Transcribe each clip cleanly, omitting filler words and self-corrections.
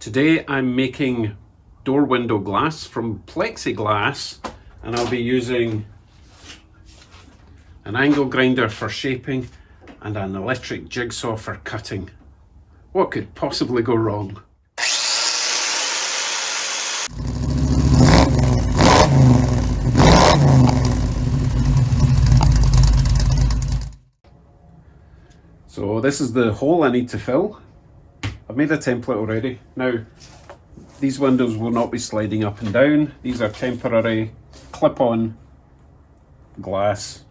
Today I'm making door window glass from Plexiglass, and I'll be using an angle grinder for shaping and an electric jigsaw for cutting. What could possibly go wrong? So this is the hole I need to fill. I've made a template already. Now, these windows will not be sliding up and down. These are temporary clip-on glass,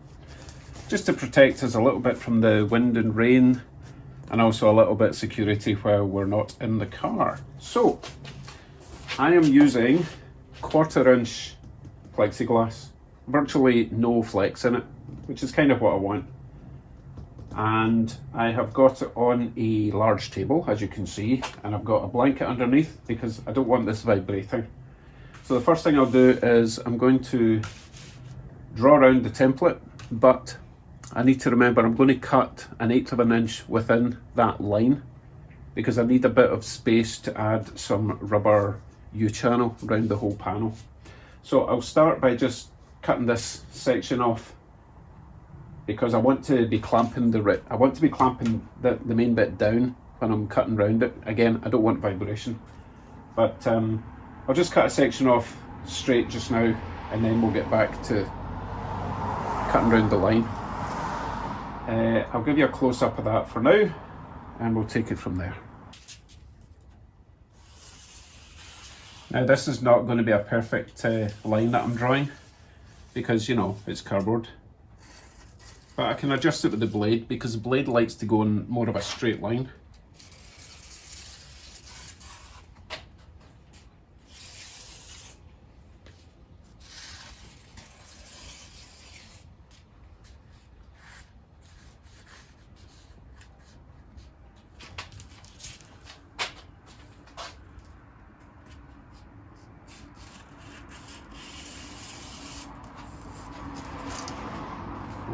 just to protect us a little bit from the wind and rain, and also a little bit of security while we're not in the car. So, I am using 1/4 inch plexiglass, virtually no flex in it, which is kind of what I want. And I have got it on a large table, as you can see, and I've got a blanket underneath because I don't want this vibrating. So the first thing I'll do is I'm going to draw around the template, but I need to remember I'm going to cut 1/8 of an inch within that line because I need a bit of space to add some rubber U-channel around the whole panel. So I'll start by just cutting this section off, because I want to be clamping the main bit down when I'm cutting around it. Again, I don't want vibration, but I'll just cut a section off straight just now, and then we'll get back to cutting around the line. I'll give you a close-up of that for now, and we'll take it from there. Now, this is not going to be a perfect line that I'm drawing, because, you know, it's cardboard. But I can adjust it with the blade, because the blade likes to go in more of a straight line.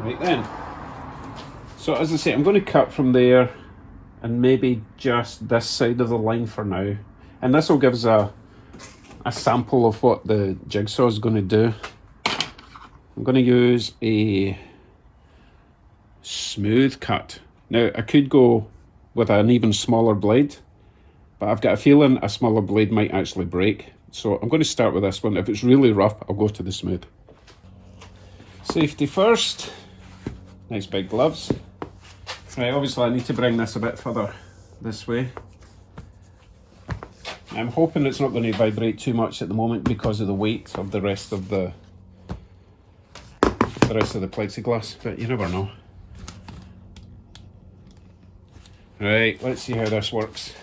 Right then, so as I say, I'm going to cut from there and maybe just this side of the line for now, and this will give us a sample of what the jigsaw is going to do. I'm going to use a smooth cut. Now, I could go with an even smaller blade, but I've got a feeling a smaller blade might actually break, so I'm going to start with this one. If it's really rough, I'll go to the smooth. Safety first. Nice big gloves. Right, obviously I need to bring this a bit further this way. I'm hoping it's not going to vibrate too much at the moment because of the weight of the rest of the plexiglass, but you never know. Right, let's see how this works.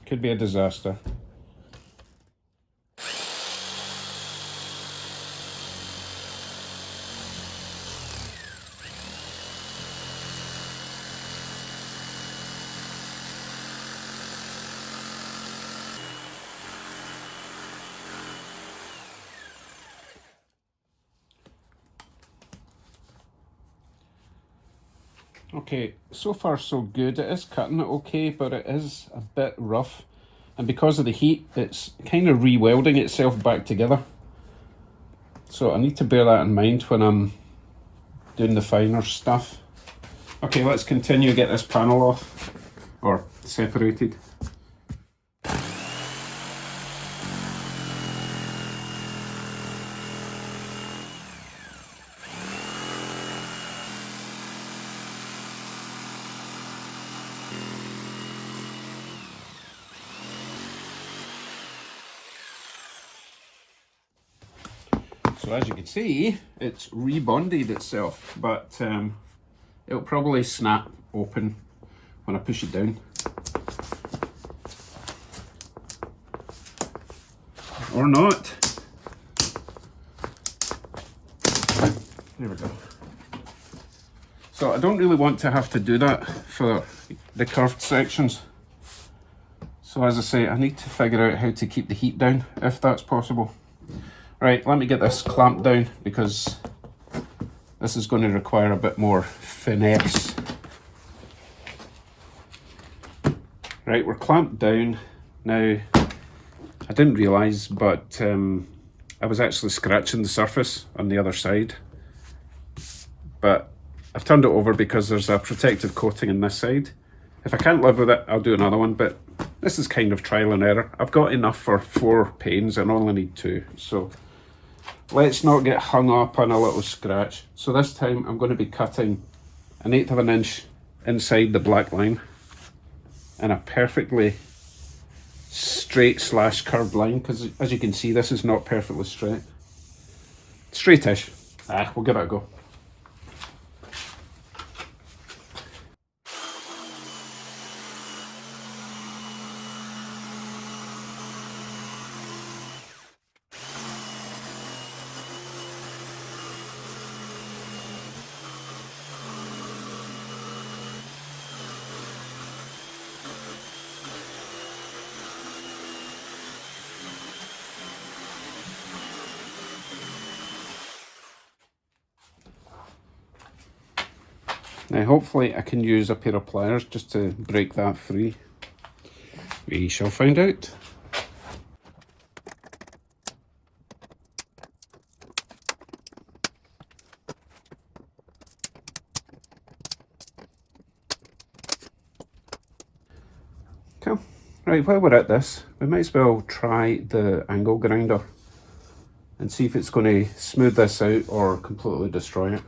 Could be a disaster. Okay, so far so good. It is cutting it okay, but it is a bit rough. And because of the heat, it's kind of re-welding itself back together. So I need to bear that in mind when I'm doing the finer stuff. Okay, let's continue to get this panel off, or separated. So as you can see, it's rebonded itself, but it'll probably snap open when I push it down. Or not. There we go. So I don't really want to have to do that for the curved sections. So as I say, I need to figure out how to keep the heat down, if that's possible. Right, let me get this clamped down, because this is going to require a bit more finesse. Right, we're clamped down. Now, I didn't realise, but I was actually scratching the surface on the other side. But I've turned it over because there's a protective coating on this side. If I can't live with it, I'll do another one, but this is kind of trial and error. I've got enough for 4 panes and only need 2, so let's not get hung up on a little scratch. So this time I'm going to be cutting 1/8 of an inch inside the black line and a perfectly straight / curved line, because as you can see, this is not perfectly straight. Straightish. We'll give it a go. Now hopefully I can use a pair of pliers just to break that free. We shall find out. Cool. Right, while we're at this, we might as well try the angle grinder and see if it's going to smooth this out or completely destroy it.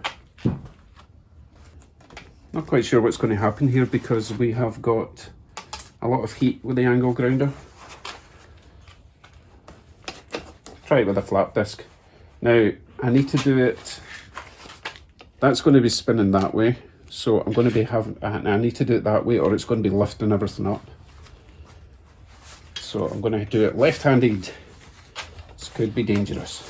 Not quite sure what's going to happen here because we have got a lot of heat with the angle grinder. Try it with a flat disc. Now I need to do it, that's going to be spinning that way, so I'm going to be having, I need to do it that way or it's going to be lifting everything up. So I'm going to do it left-handed. This could be dangerous.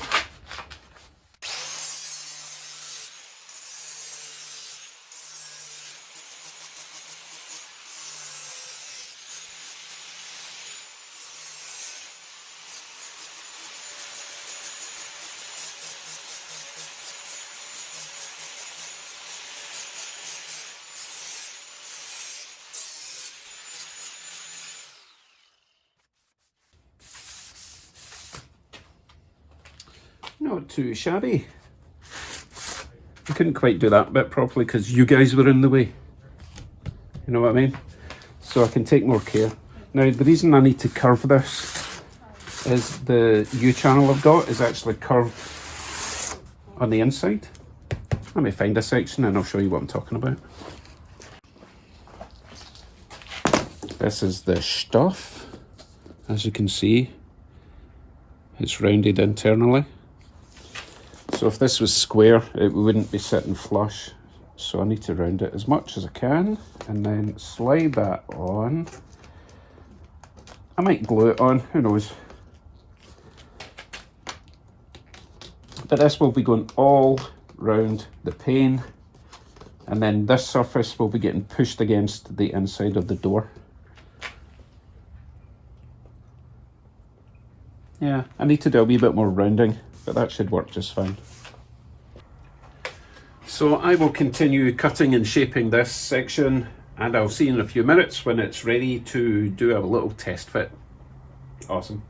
Not too shabby. I couldn't quite do that bit properly because you guys were in the way. You know what I mean? So I can take more care. Now the reason I need to curve this is the U-channel I've got is actually curved on the inside. Let me find a section and I'll show you what I'm talking about. This is the stuff. As you can see, it's rounded internally. So if this was square, it wouldn't be sitting flush. So I need to round it as much as I can and then slide that on. I might glue it on, who knows. But this will be going all round the pane, and then this surface will be getting pushed against the inside of the door. Yeah, I need to do a wee bit more rounding, but that should work just fine. So I will continue cutting and shaping this section, and I'll see you in a few minutes when it's ready to do a little test fit. Awesome.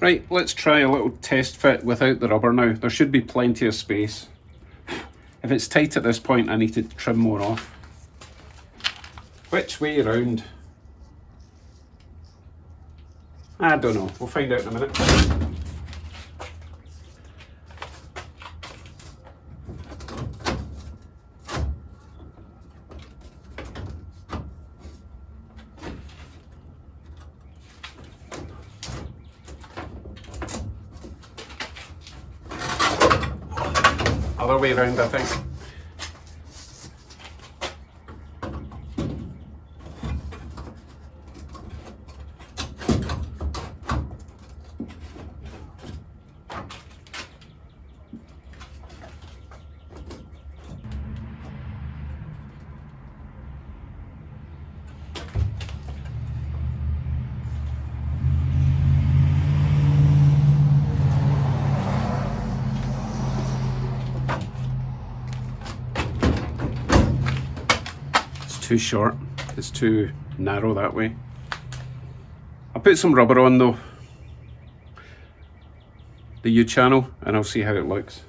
Right, let's try a little test fit without the rubber now. There should be plenty of space. If it's tight at this point, I need to trim more off. Which way round? I don't know, we'll find out in a minute. Other way around, I think. Too short, it's too narrow that way. I'll put some rubber on though, the U channel, and I'll see how it looks.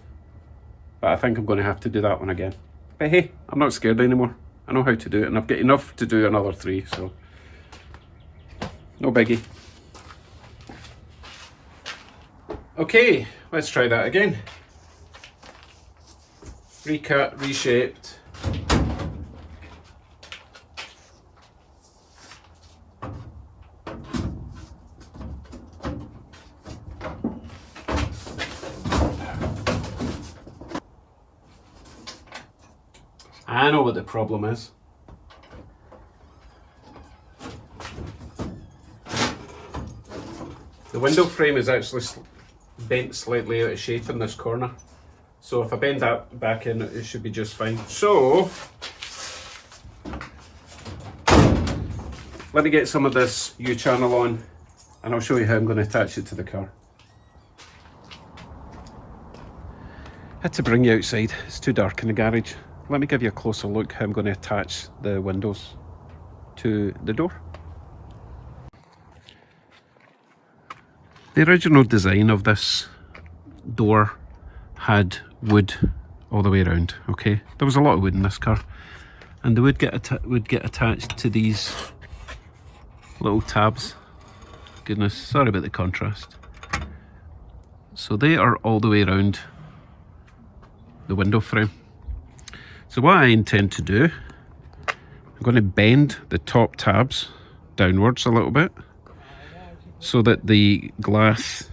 But I think I'm going to have to do that one again. But hey, I'm not scared anymore. I know how to do it, and I've got enough to do another 3, so no biggie. Okay, let's try that again. Recut, reshaped. I know what the problem is. The window frame is actually bent slightly out of shape in this corner. So if I bend that back in, it should be just fine. So, let me get some of this U-channel on, and I'll show you how I'm going to attach it to the car. Had to bring you outside, it's too dark in the garage. Let me give you a closer look how I'm going to attach the windows to the door. The original design of this door had wood all the way around, okay? There was a lot of wood in this car, and the wood would get attached to these little tabs. Goodness, sorry about the contrast. So they are all the way around the window frame. So what I intend to do, I'm going to bend the top tabs downwards a little bit so that the glass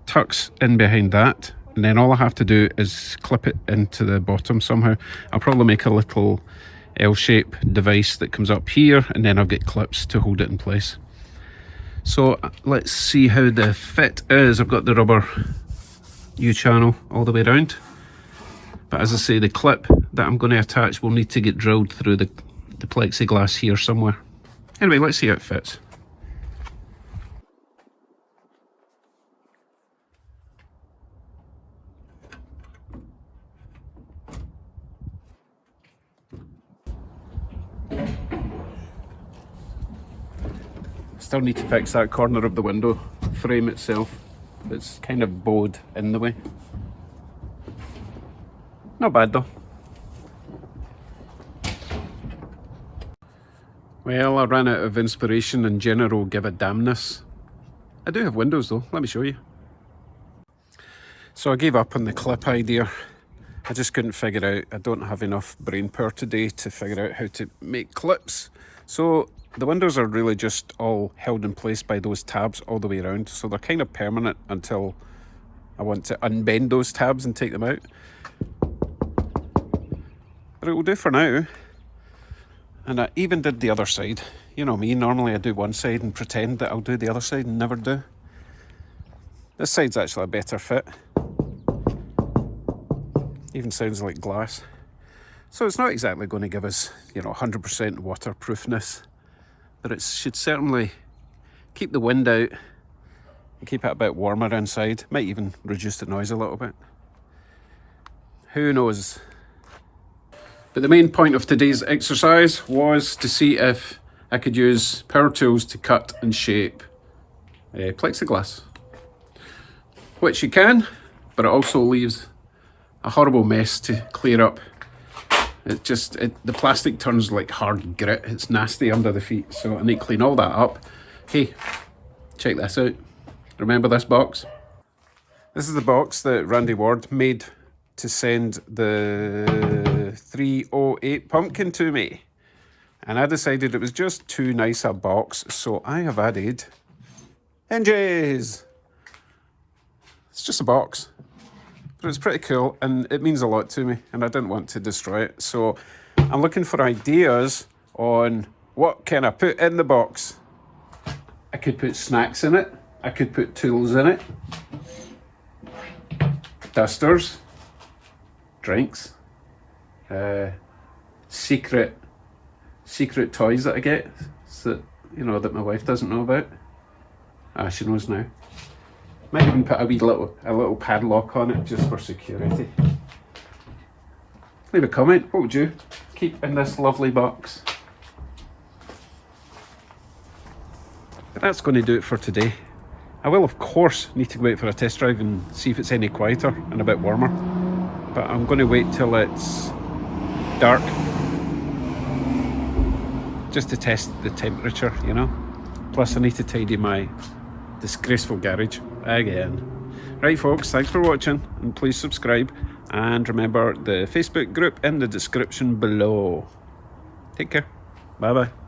tucks in behind that, and then all I have to do is clip it into the bottom somehow. I'll probably make a little L-shape device that comes up here, and then I'll get clips to hold it in place. So let's see how the fit is. I've got the rubber U-channel all the way around. But as I say, the clip that I'm going to attach will need to get drilled through the plexiglass here somewhere. Anyway, let's see how it fits. Still need to fix that corner of the window frame itself. It's kind of bowed in the way. Not bad though. Well, I ran out of inspiration and general give a damnness. I do have windows though, let me show you. So I gave up on the clip idea. I just couldn't figure out, I don't have enough brain power today to figure out how to make clips. So the windows are really just all held in place by those tabs all the way around. So they're kind of permanent until I want to unbend those tabs and take them out. But it will do for now. And I even did the other side. You know me, normally I do one side and pretend that I'll do the other side and never do. This side's actually a better fit. Even sounds like glass. So it's not exactly going to give us, 100% waterproofness, but it should certainly keep the wind out and keep it a bit warmer inside. Might even reduce the noise a little bit. Who knows? But the main point of today's exercise was to see if I could use power tools to cut and shape plexiglass. Which you can, but it also leaves a horrible mess to clear up. The plastic turns like hard grit. It's nasty under the feet, so I need to clean all that up. Hey, Check this out. Remember this box? This is the box that Randy Ward made to send the 308 pumpkin to me. And I decided it was just too nice a box, so I have added hinges. It's just a box, but it's pretty cool and it means a lot to me and I didn't want to destroy it. So I'm looking for ideas on what can I put in the box. I could put snacks in it. I could put tools in it. Dusters. Drinks. Secret toys that I get that, you know, that my wife doesn't know about. She knows now. Might even put a little padlock on it just for security. Leave a comment. What would you keep in this lovely box? But that's going to do it for today. I will of course need to go out for a test drive and see if it's any quieter and a bit warmer. But I'm going to wait till it's dark just to test the temperature, you know. Plus I need to tidy my disgraceful garage again. Right folks, thanks for watching and please subscribe and remember the Facebook group in the description below. Take care. Bye bye.